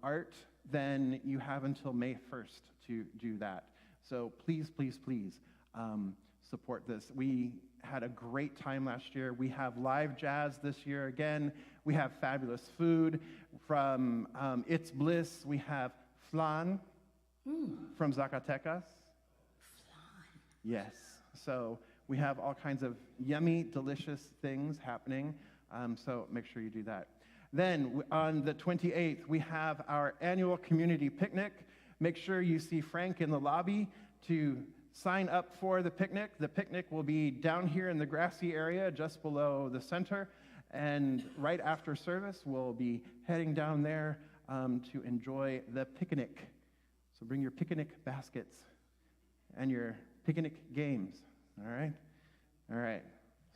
art, then you have until May 1st to do that. So please, please, please support this. We had a great time last year. We have live jazz this year again. We have fabulous food from It's Bliss. We have flan from Zacatecas. Flan. Yes. So we have all kinds of yummy, delicious things happening. So make sure you do that. Then on the 28th, we have our annual community picnic. Make sure you see Frank in the lobby to sign up for the picnic. The picnic will be down here in the grassy area just below the center. And right after service, we'll be heading down there to enjoy the picnic. So bring your picnic baskets and your picnic games. All right? All right.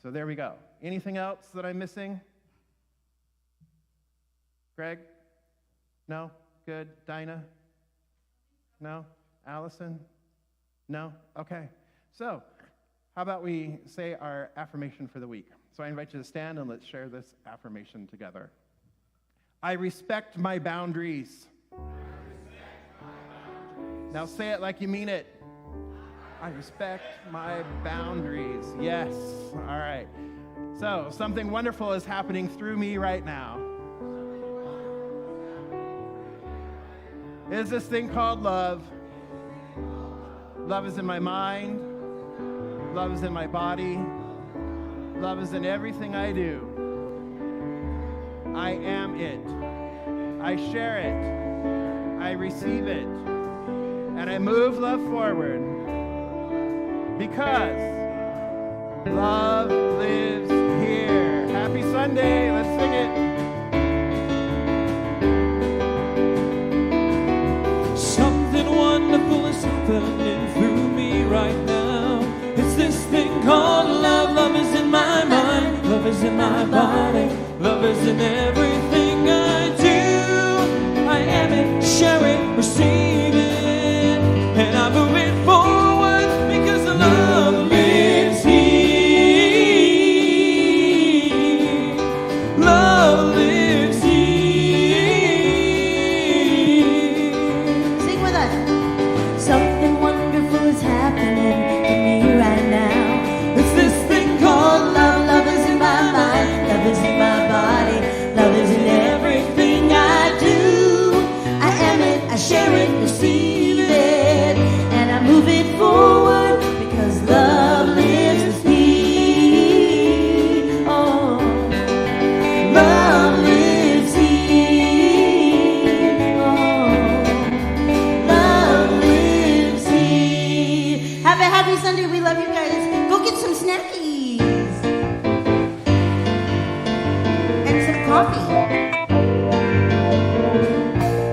So there we go. Anything else that I'm missing? Greg? No? Good. Dinah? No? Allison? No? Okay. So, how about we say our affirmation for the week? So I invite you to stand and let's share this affirmation together. I respect my boundaries. Now say it like you mean it. I respect my boundaries. Yes. All right. So, something wonderful is happening through me right now. Is this thing called love. Love is in my mind. Love is in my body. Love is in everything I do. I am it. I share it. I receive it. And I move love forward. Because love lives here. Happy Sunday. Let's sing it. Something wonderful is happening through me right now. It's this thing called love. Love is in my mind. Love is in my body. Love is in everything I do. I am it, share it, receive love lives here. Sing with us. Something wonderful is happening to me right now. It's this thing called love. Love is in my mind. Love is in my body. Love is in everything I do. I am it. I share it. Receive it. And I move it forward because love lives here. Oh, love lives here. Oh, love lives here. Have a happy Sunday. We love you guys. Go get some snackies and some coffee.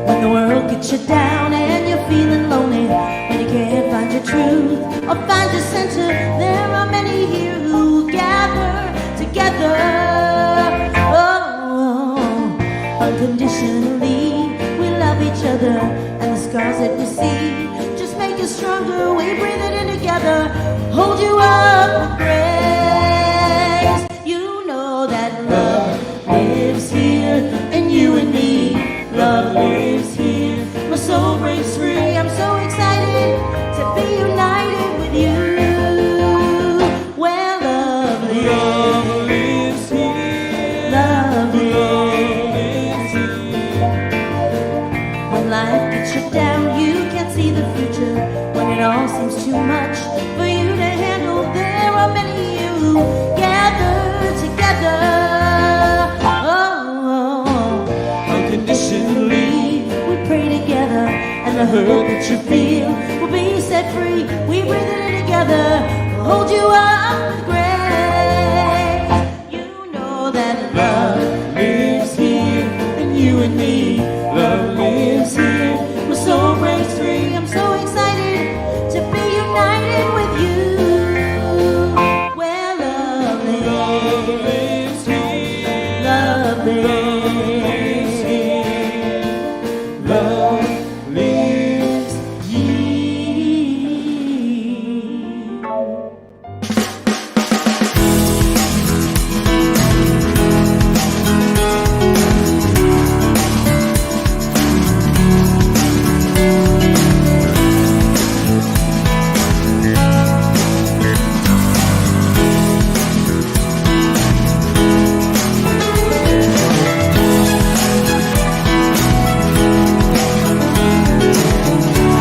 When the world gets you down and you're feeling lonely, when you can't find your truth or find your center, there are many here who gather together. Oh, unconditionally, we love each other, and the scars that we see just make us stronger. We breathe it in together, hold you up with grace. You know that love lives here in you and me. Love lives here. My soul breaks free. I'm so excited to be united with you. Well, love lives. Love lives here. Love Love lives. lives here. When life gets you down, you can't see the future. When it all seems too much for you to handle, there are many who gather together. Oh, unconditionally, we pray together, and the hurt that you feel will be set free. We breathe it in together, we'll hold you